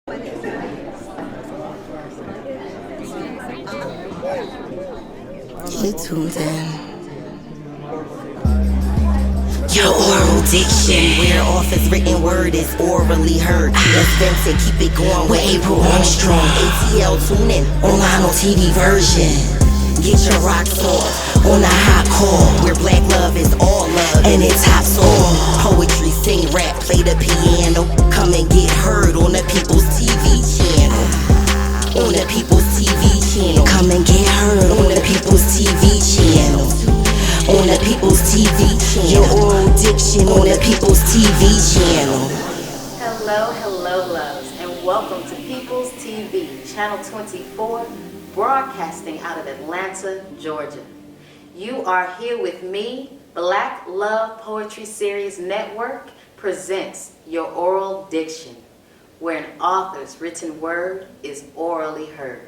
You tuned in. Your oral diction, where author's written word is orally heard. Let's vent and keep it going with April Armstrong. ATL tune in, online on TV version. Get your rocks off on a hot call, where black love is all love and it's hot song. Poetry, sing, rap, play the piano. Come and get heard on the People's TV channel. On the People's TV channel. Come and get heard on the People's TV channel. On the People's TV channel. Your oral diction on the People's TV channel. Hello, loves, and welcome to People's TV, Channel 24, broadcasting out of Atlanta, Georgia. You are here with me. Black Love Poetry Series Network presents Your Oral Diction, where an author's written word is orally heard.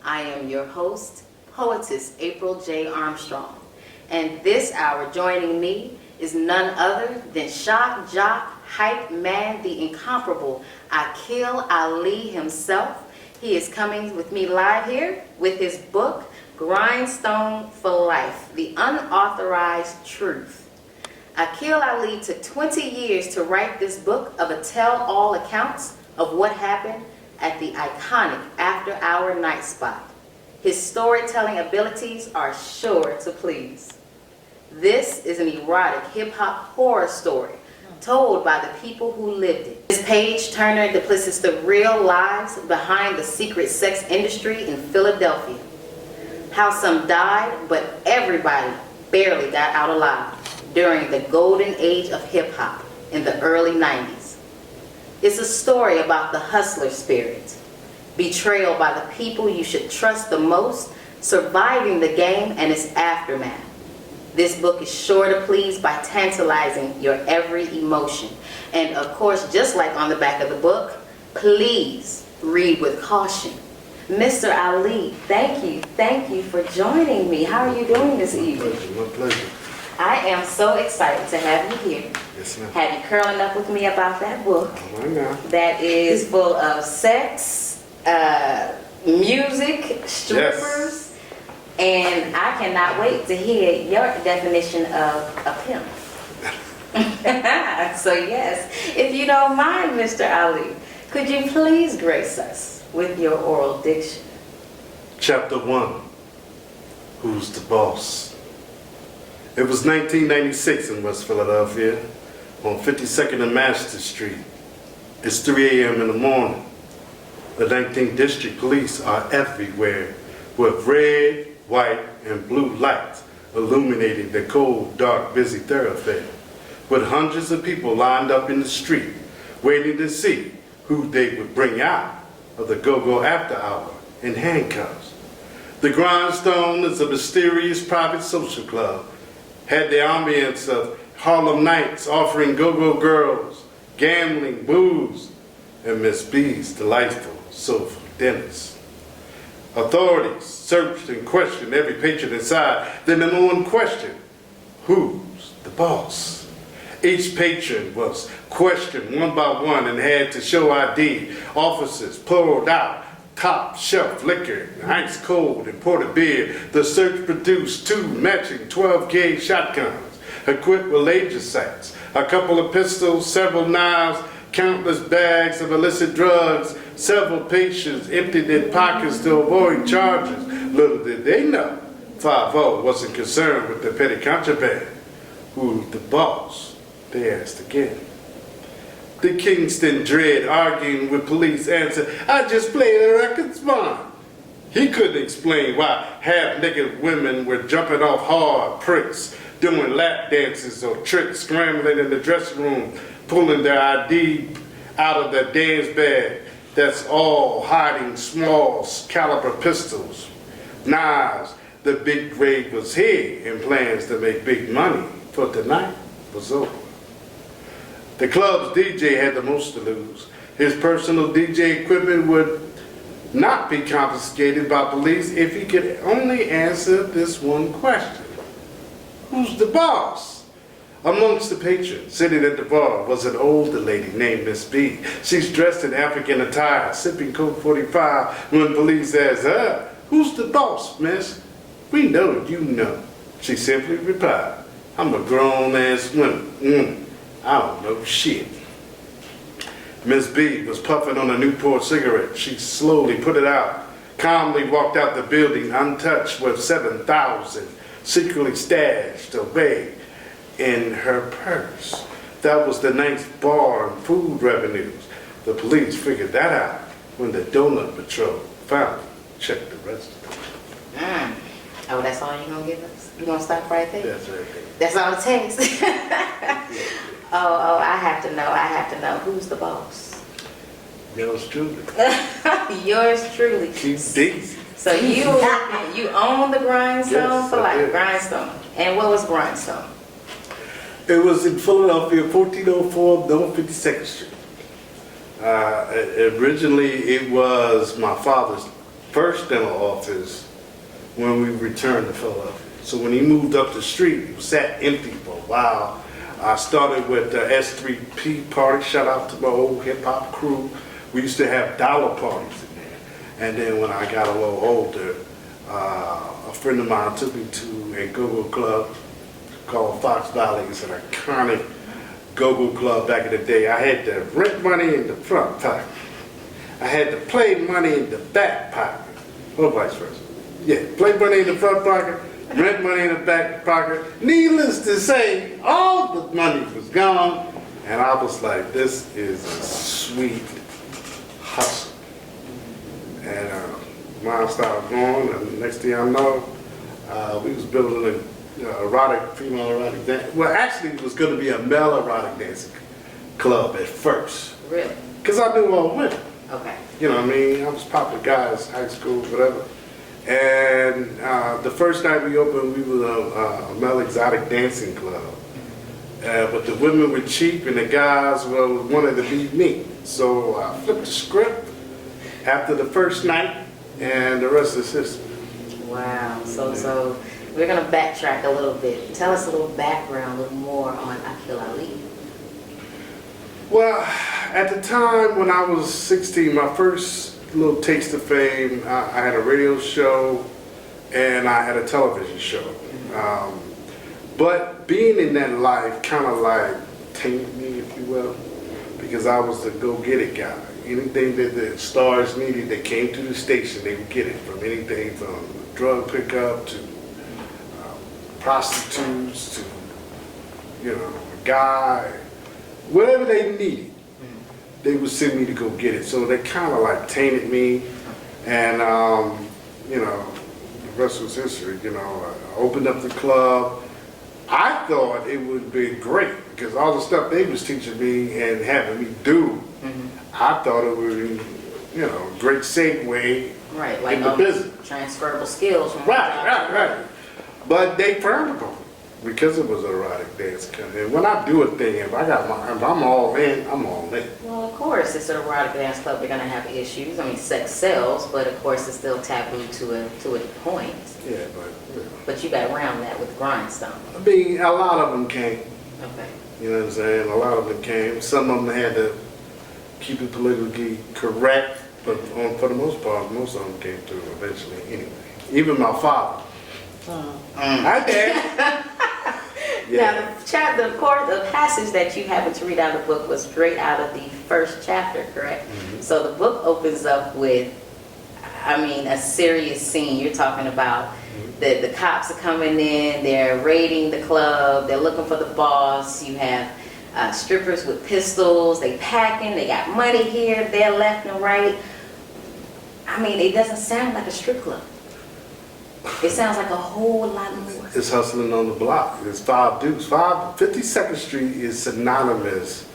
I am your host, poetess April J. Armstrong. And this hour joining me is none other than shock, jock, hype man, the incomparable Akil Ali himself. He is coming with me live here with his book, Grindstone for Life, The Unauthorized Truth. Akil Ali took 20 years to write this book of a tell-all accounts of what happened at the iconic after-hour night spot. His storytelling abilities are sure to please. This is an erotic hip-hop horror story told by the people who lived it. This page turner depicts the real lives behind the secret sex industry in Philadelphia. How some died, but everybody barely got out alive during the golden age of hip-hop in the early 90s. It's a story about the hustler spirit, betrayal by the people you should trust the most, surviving the game and its aftermath. This book is sure to please by tantalizing your every emotion. And of course, just like on the back of the book, please read with caution. Mr. Ali, thank you for joining me. How are you doing this evening? My pleasure. I am so excited to have you here. Yes, ma'am. Have you curling up with me about that book Why not? that is full of sex, music, strippers, and I cannot wait to hear your definition of a pimp. So yes, if you don't mind, Mr. Ali, could you please grace us with your oral diction? Chapter 1. Who's the boss? It was 1996 in West Philadelphia on 52nd and Master Street. It's 3 a.m. in the morning. The 19th District Police are everywhere with red, white, and blue lights illuminating the cold, dark, busy thoroughfare, with hundreds of people lined up in the street waiting to see who they would bring out of the go-go after hour in handcuffs. The Grindstone is a mysterious private social club, had the ambience of Harlem Nights offering go-go girls, gambling, booze, and Miss B's delightful, soulful dinners. Authorities searched and questioned every patron inside. The number one question, who's the boss? Each patron was questioned one by one and had to show ID. Officers poured out top shelf liquor, ice cold imported beer. The search produced 2 matching 12-gauge shotguns, equipped with laser sights, a couple of pistols, several knives, countless bags of illicit drugs. Several patients emptied their pockets to avoid charges. Little did they know, 5-0 wasn't concerned with the petty contraband. Who's the boss? They asked again. The Kingston Dread, arguing with police, answered, I just played a record spot. He couldn't explain why half-naked women were jumping off hard pricks, doing lap dances or tricks, scrambling in the dressing room, pulling their ID out of their dance bag. That's all hiding small caliber pistols, knives. The big grade was here and plans to make big money for tonight was over. The club's DJ had the most to lose. His personal DJ equipment would not be confiscated by police if he could only answer this one question. Who's the boss? Amongst the patrons sitting at the bar was an older lady named Miss B. She's dressed in African attire, sipping Coke 45 when police asked her, "Who's the boss, miss?" "We know you know." She simply replied, "I'm a grown-ass woman. I don't know shit." Miss B was puffing on a Newport cigarette. She slowly put it out, calmly walked out the building untouched with 7,000 secretly stashed away in her purse. That was the night's bar and food revenues. The police figured that out when the donut patrol finally checked the register. Oh, that's all you're gonna give us? You gonna stop right there? That's right there. That's all it takes. Oh, I have to know. Who's the boss? Yours truly. Yours truly. She's Daisy. So you own the Grindstone Yes, for I life, did. Grindstone. And what was Grindstone? It was in Philadelphia, 1404 North 52nd Street. Originally, it was my father's first dental office when we returned to Philadelphia. So when he moved up the street, it sat empty for a while. I started with the S3P party. Shout out to my old hip hop crew. We used to have dollar parties in there. And then when I got a little older, a friend of mine took me to a go-go club called Fox Valley. It's an iconic go-go club back in the day. I had the rent money in the front pocket. I had the play money in the back pocket. Or vice versa. Yeah, play money in the front pocket, rent money in the back pocket. Needless to say, all the money was gone. And I was like, this is a sweet hustle. And mine started going, and next thing I know, we was building a female erotic dance. Well, actually, it was going to be a male erotic dancing club at first. Really? Because I knew all women. Okay. You know what I mean? I was popular guys, high school, whatever. And the first night we opened, we were a male exotic dancing club. But the women were cheap and the guys wanted to be me. So I flipped the script after the first night, and the rest is history. Wow. So we're gonna backtrack a little bit. Tell us a little background, a little more on Akil Ali. Well, at the time when I was 16, my first little taste of fame, I had a radio show and I had a television show. But being in that life kind of like tainted me, if you will, because I was the go-get-it guy. Anything that the stars needed that came to the station, they would get it, from anything from drug pickup to prostitutes to, a guy, whatever they needed, they would send me to go get it. So they kind of like tainted me, and the rest was history. I opened up the club. I thought it would be great because all the stuff they was teaching me and having me do, I thought it would be, a great segue Right, like in the business. transferable skills. From Right. But they frowned upon it because it was an erotic dance. And when I do a thing, if I'm all in, I'm all in. Well, of course, it's an erotic dance club. They're gonna have issues. I mean, sex sells, but of course, it's still taboo to a point. Yeah, But you got around that with Grindstone. I mean, a lot of them came. Okay. You know what I'm saying? A lot of them came. Some of them had to keep it politically correct, but for the most part, most of them came through eventually anyway. Even my father. Hi there. Now, the passage that you happened to read out of the book was straight out of the first chapter, correct? So the book opens up with, a serious scene. You're talking about the cops are coming in, they're raiding the club, they're looking for the boss. You have strippers with pistols, they packing, they got money here, there, left and right. It doesn't sound like a strip club. It sounds like a whole lot more. It's hustling on the block. It's 5 dudes. 52nd Street is synonymous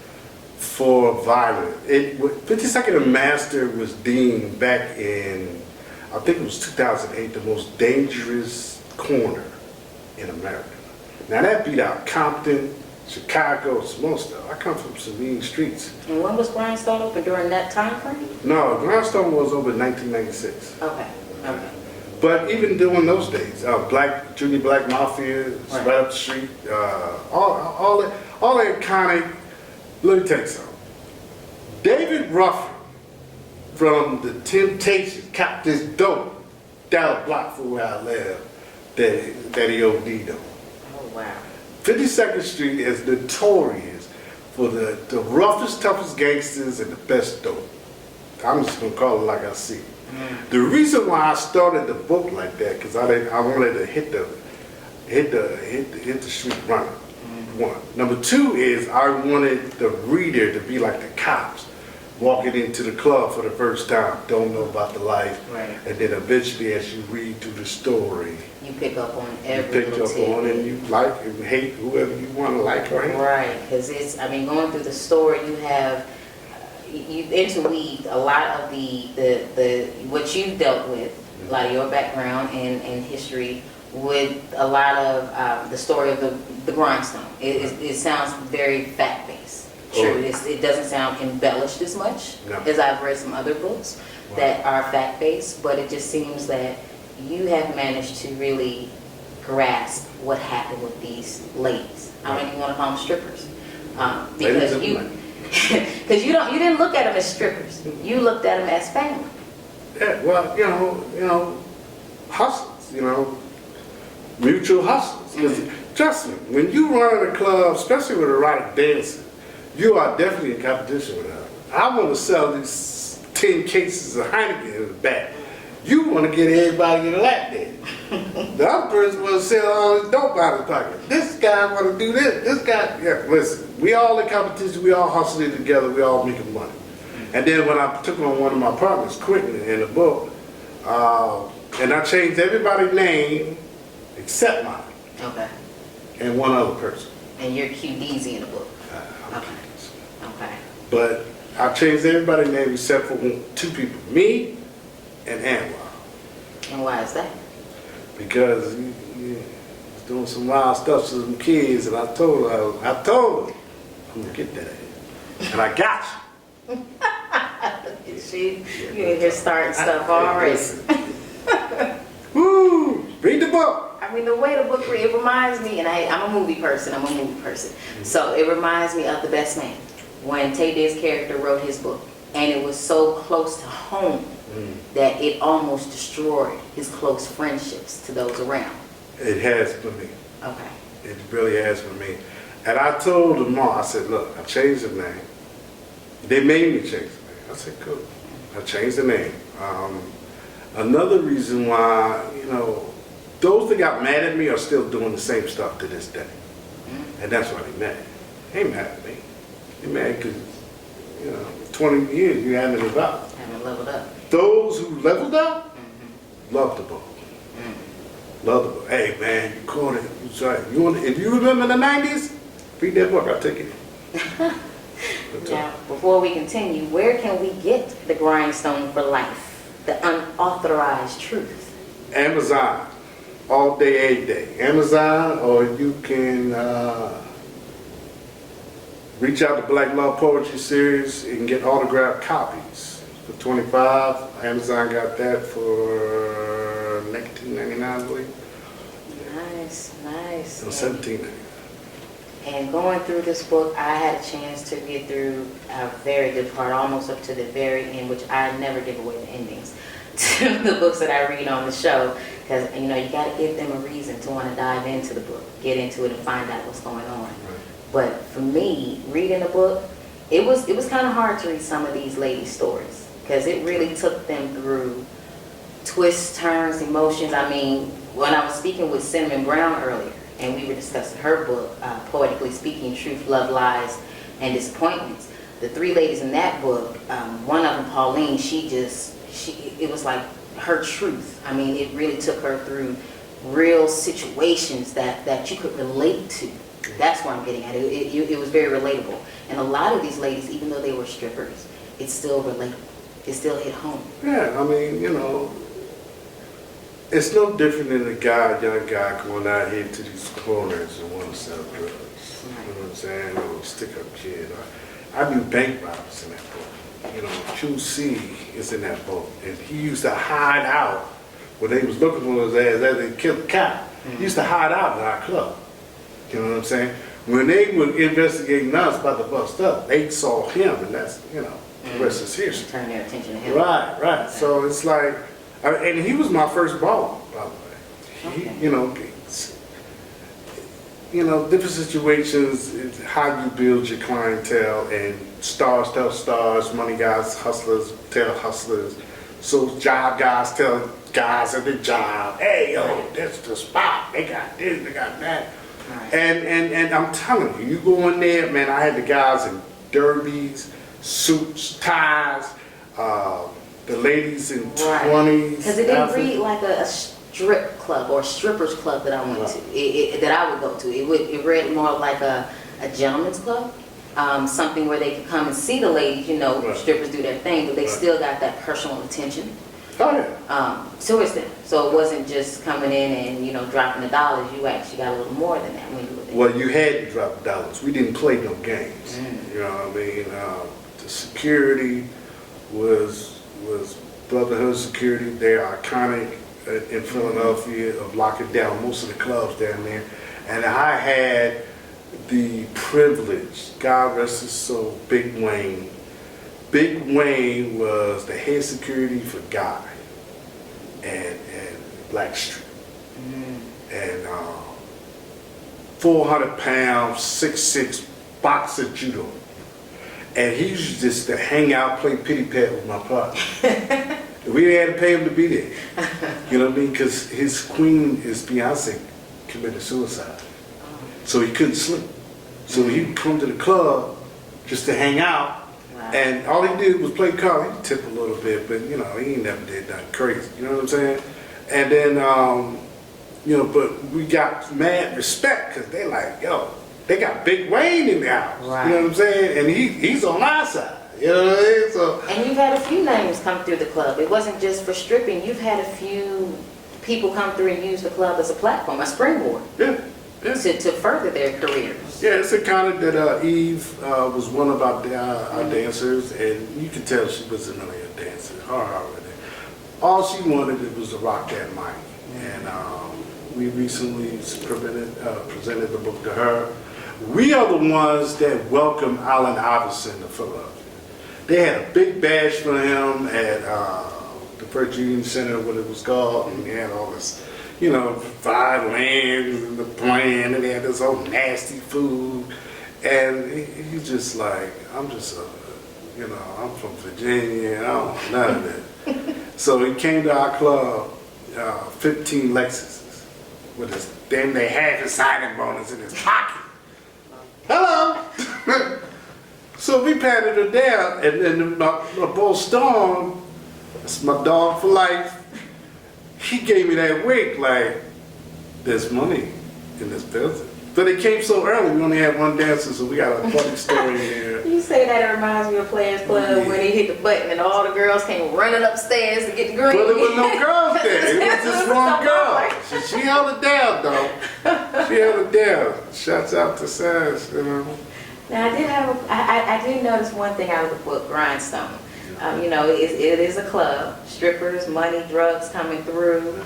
for violence. 52nd and Master was deemed back in, I think it was 2008, the most dangerous corner in America. Now that beat out Compton, Chicago, some more stuff. I come from some mean streets. And when was Grindstone open, during that time frame? No, Grindstone was over in 1996. Okay. But even during those days, Junior Black Mafia, was right up the street, all that kind of, let me tell you something. David Ruffin from the Temptations copped this dope down the block from where I live that he OD'd on. Oh, wow. 52nd Street is notorious for the roughest, toughest gangsters and the best dope. I'm just gonna call it like I see it. The reason why I started the book like that, because I wanted to hit the street running. One. Number two is I wanted the reader to be like the cops, walking into the club for the first time, don't know about the life, Right. and then eventually as you read through the story, You pick up on you every pick little up on tidbit. and you like and hate whoever you want to like or hate. Right, because going through the story, you have, you interweave a lot of the what you've dealt with, a lot of your background and history, with a lot of the story of the Grindstone. It sounds very fact-based. True, it doesn't sound embellished as much as I've read some other books that are fact-based, but it just seems that you have managed to really grasp what happened with these ladies. I don't even want to call them strippers, because you didn't look at them as strippers. You looked at them as family. Yeah, well, you know, hustles, mutual hustles. 'Cause trust me, when you run in a club, especially with a right dancer, you are definitely in competition with her. I want to sell these 10 cases of Heineken in the back. You want to get everybody in a lap dance. The other person want to sell all this dope out of his pocket. This guy want to do this. This guy, yeah, listen, we all in competition. We all hustling together. We all making money. And then when I took on one of my partners, Quentin, in the book, and I changed everybody's name except mine. Okay. And one other person. And you're QDZ in the book. Okay. Okay. But I changed everybody's name except for two people, me and Anwar. And why is that? Because he was doing some wild stuff to some kids, and I told him, I'm gonna get that ass. And I got you. See, you in here starting stuff already. Woo! Read the book. I mean, the way the book reads, it reminds me, and I'm a movie person, So it reminds me of The Best Man, when Tay Diggs' character wrote his book. And it was so close to home that it almost destroyed his close friendships to those around. It has for me. Okay. It really has for me. And I told them all, I said, look, I changed the name. They made me change the name. I said, cool. I changed the name. Another reason why, those that got mad at me are still doing the same stuff to this day. And that's why they mad. They ain't mad at me. They mad because, 20 years you haven't lived up. Haven't leveled up. Those who leveled up, love the book. Love the book. Hey man, you caught it. You right. If you remember the 90s, read that book, I'll take it. Now, before we continue, where can we get the Grindstone for Life? The unauthorized truth. Amazon. All day, every day. Amazon, or you can reach out to Black Love Poetry Series and get autographed copies for $25. Amazon got that for $19.99, I believe. Nice. No, $17.99. And going through this book, I had a chance to get through a very good part, almost up to the very end, which I never give away the endings to the books that I read on the show, because you got to give them a reason to want to dive into the book, get into it and find out what's going on. Right. But for me, reading the book, it was kind of hard to read some of these ladies' stories, because it really took them through twists, turns, emotions. I mean, when I was speaking with Cinnamon Brown earlier, and we were discussing her book, Poetically Speaking, Truth, Love, Lies, and Disappointments. The three ladies in that book, one of them, Pauline, it was like her truth. I mean, it really took her through real situations that you could relate to. That's what I'm getting at. It was very relatable. And a lot of these ladies, even though they were strippers, it's still relatable. It still hit home. Yeah, I mean, it's no different than a young guy going out here to these corners and want to sell drugs. Right. You know what I'm saying? Or stick up kid. I do bank robberies in that book. QC is in that book. And he used to hide out when they was looking for his ass after they killed the cop, he used to hide out in our club. You know what I'm saying? When they were investigating us about to bust up, they saw him, and that's, you know, the rest is history. Turn their attention to him. Right. Okay. So it's like, and he was my first baller, by the way. Okay. He, you know, different situations, it's how you build your clientele, and stars tell stars, money guys, hustlers tell hustlers. So job guys tell guys at the job, hey, yo, that's the spot. They got this, they got that. Right. And I'm telling you, you go in there, man, I had the guys in derbies, suits, ties, the ladies in 20s. Because it didn't read like a strip club or strippers club that I went to, that I would go to. It read more like a gentleman's club, something where they could come and see the ladies, you know, strippers do their thing, but they still got that personal attention. Oh, yeah. So it wasn't just coming in and, you know, dropping the dollars. You actually got a little more than that when you were there. Well, you had to drop the dollars. We didn't play no games. You know what I mean? The security was Brotherhood Security. They're iconic in Philadelphia of locking down most of the clubs down there. And I had the privilege, God rest his soul, Big Wayne. Big Wayne was the head security for Guy and Blackstreet. And 400 pounds, 6'6", boxer judo. And he used just to hang out, play pity pat with my partner. We didn't have to pay him to be there. You know what I mean? Because his queen, his fiance, committed suicide. So he couldn't sleep. So he would come to the club just to hang out. And all he did was play cards. He'd tip a little bit, but you know, he ain't never did nothing crazy. You know what I'm saying? And then, you know, but we got mad respect because they like, yo, they got Big Wayne in the house. Right. You know what I'm saying? And he's on our side. You know what I mean? So. And you've had a few names come through the club. It wasn't just for stripping. You've had a few people come through and use the club as a platform, a springboard. Yeah. To further their careers. Yeah, it's a kind of that Eve was one of our dancers, and you could tell she wasn't really a dancer. All she wanted was to rock that mic. And we recently presented the book to her. We are the ones that welcomed Allen Iverson to Philadelphia. They had a big bash for him at the First Union Center, what it was called, and they had all this, you know, 5 lands and the plan, and they had this old nasty food. And he's just like, I'm just you know, I'm from Virginia, I don't want none of that. So he came to our club, 15 Lexuses, with his, then they had his signing bonus in his pocket. Hello! So we patted her down, and then my boy Storm, that's my dog for life, he gave me that wink like, there's money in this building. But it came so early, we only had one dancer, so we got a funny story here. You say that, it reminds me of Players Club when he hit the button and all the girls came running upstairs to get the green. But there was no girls there, it was just one girl. She held it down though. She held it down. Shouts out to Sass, you know. Now I did notice one thing out of the book, Grindstone. You know, it is a club. Strippers, money, drugs coming through.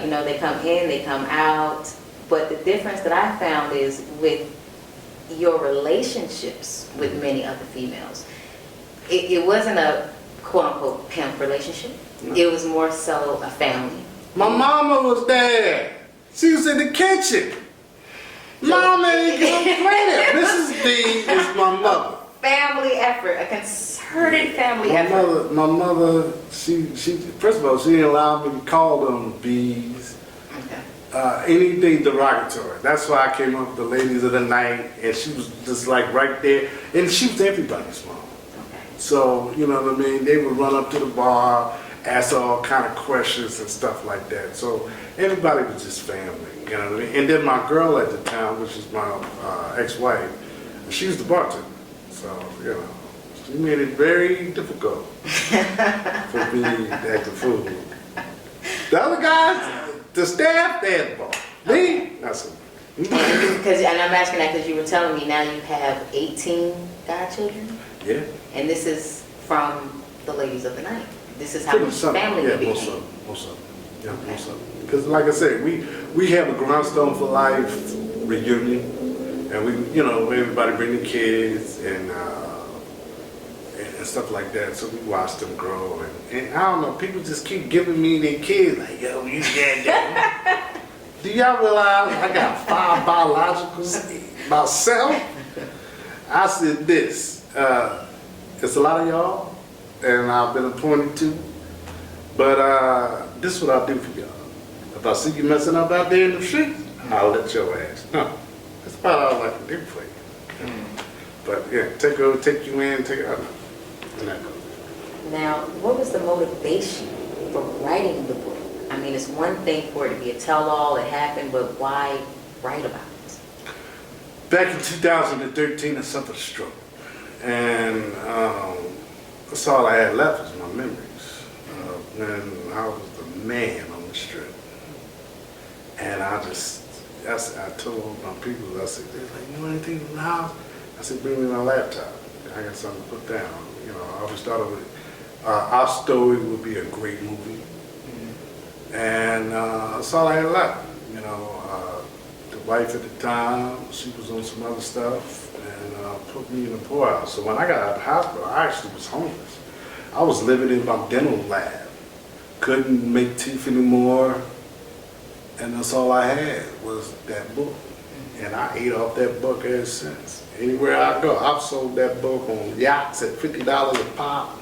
You know, they come in, they come out. But the difference that I found is with your relationships with many other females. It wasn't a quote-unquote pimp relationship. No. It was more so a family. My mama was there. She was in the kitchen. Mama ain't gonna play that. Mrs. D is my mother. Family effort, a concerted family effort. My mother, she first of all, she didn't allow me to call them bees. Okay. Anything derogatory. That's why I came up with the ladies of the night, and she was just like right there, and she was everybody's mom. Okay. So, you know what I mean? They would run up to the bar, ask all kind of questions and stuff like that. So everybody was just family, you know what I mean? And then my girl at the time, which is my ex-wife, she was the bartender. So, you know, she made it very difficult for me to act the fool. The other guys, the staff, they had the ball. Me, not so much. And I'm asking that because you were telling me now you have 18 godchildren? Yeah. And this is from the ladies of the night. This is how much family you became. Most of them. Yeah, because like I said, we have a Grindstone for Life reunion, and everybody bring the kids and stuff like that. So we watch them grow, and I don't know, people just keep giving me their kids like, yo, you that. Do y'all realize I got 5 biologicals myself? I said this, it's a lot of y'all, and I've been appointed to, but this is what I'll do for y'all. If I see you messing up out there in the streets, I'll let your ass know. That's about all I can do for you. But yeah, take you in, take it out. Now, what was the motivation for writing the book? I mean, it's one thing for it to be a tell-all, it happened, but why write about it? Back in 2013, I suffered a stroke. And that's all I had left was my memories. When I was the man on the strip. And I told my people, I said, they're like, you want anything from the house? I said, bring me my laptop. I got something to put down. I always thought of it. Our Story would be a great movie. And that's all I had left. The wife at the time, she was on some other stuff and put me in the poorhouse. So when I got out of the hospital, I actually was homeless. I was living in my dental lab. Couldn't make teeth anymore. And that's all I had was that book. And I ate off that book ever since. Anywhere I go, I've sold that book on yachts at $50 a pop.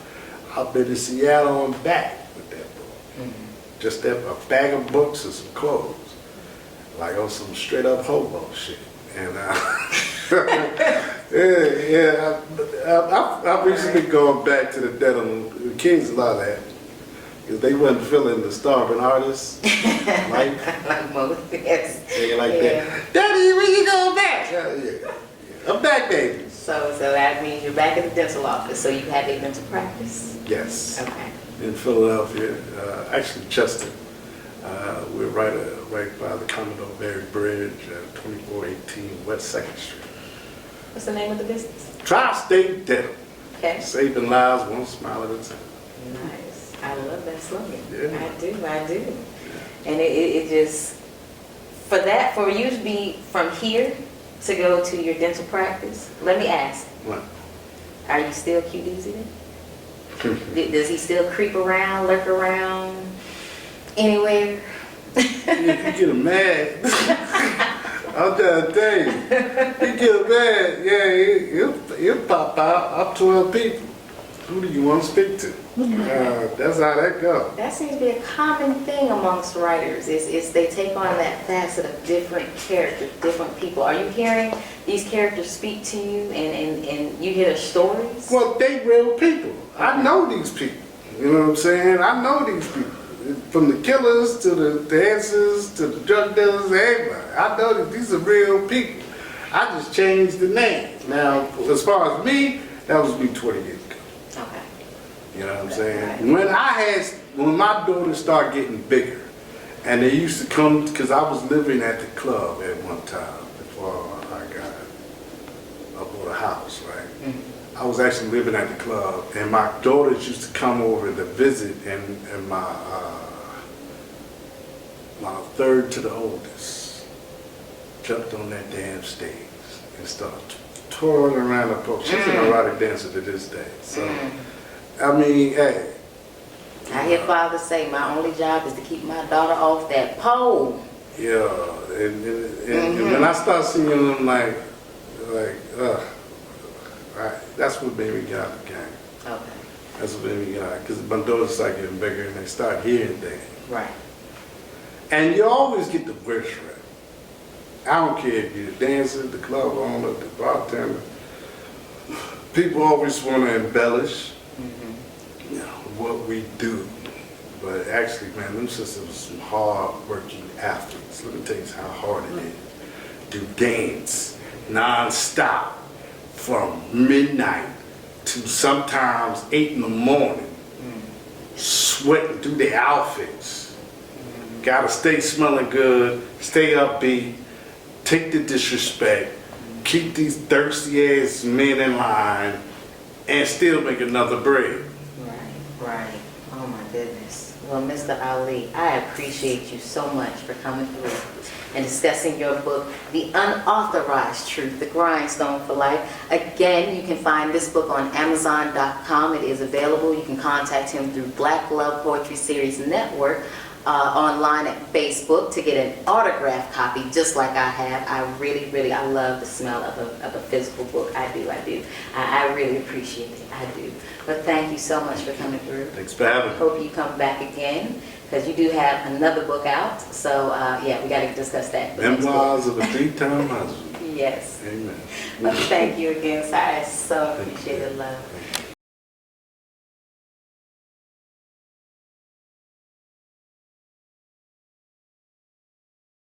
I've been to Seattle and back with that book. Just a bag of books and some clothes. Like on some straight up hobo shit. And I've recently gone back to the dental. The kids love that. Because they wasn't feeling the starving artist life. Like most, yes. They like that. Daddy, when you going back? Yeah. I'm back, baby. So that means you're back at the dental office. So you have a dental practice? Yes. Okay. In Philadelphia, actually Chester. We're right by the Commodore Barry Bridge, 2418 West 2nd Street. What's the name of the business? Tri-State Dental. Okay. Saving lives one smile at a time. Nice. I love that slogan. Yeah. I do. And it just, for you to be from here to go to your dental practice, let me ask. What? Are you still cute easy then? Does he still creep around, lurk around, anywhere? If you get him mad, I'm trying to tell you, you get him mad, yeah, he'll pop out up 12 people. Who do you want to speak to? That's how that goes. That seems to be a common thing amongst writers, is they take on that facet of different characters, different people. Are you hearing these characters speak to you and you hear their stories? Well, they real people. I know these people. You know what I'm saying? I know these people. From the killers to the dancers to the drug dealers, everybody. I know that these are real people. I just changed the name. Now, as far as me, that was me 20 years ago. Okay. You know what I'm saying? When my daughters started getting bigger, and they used to come, because I was living at the club at one time before I bought a house, right? I was actually living at the club, and my daughters used to come over to visit, and my third to the oldest jumped on that damn stage and started twirling around the pole. She's an erotic dancer to this day. So, I mean, hey. I hear fathers say, my only job is to keep my daughter off that pole. Yeah, and when I start seeing them like, that's what made me get out of the game. Okay. That's what made me get out, because my daughters start getting bigger and they start hearing things. Right. And you always get the worst rep. I don't care if you're the dancer, the club owner, the bartender. People always want to embellish what we do. But actually, man, them sisters are some hard-working athletes. Let me tell you how hard it is. Do dance non-stop from midnight to sometimes 8 in the morning. Sweating through their outfits. Gotta stay smelling good, stay upbeat, take the disrespect, keep these thirsty ass men in line, and still make another bread. Right. Oh my goodness. Well, Mr. Ali, I appreciate you so much for coming through and discussing your book, The Unauthorized Truth, The Grindstone for Life. Again, you can find this book on Amazon.com. It is available. You can contact him through Black Love Poetry Series Network, online at Facebook to get an autographed copy, just like I have. I really, I love the smell of a physical book. I do. I really appreciate it. I do. But thank you so much for coming through. Thanks for having me. Hope you come back again, because you do have another book out. So, yeah, we got to discuss that. Memoirs of a Three-Time Husband. Yes. Amen. But thank you again, sir. I so appreciate the love.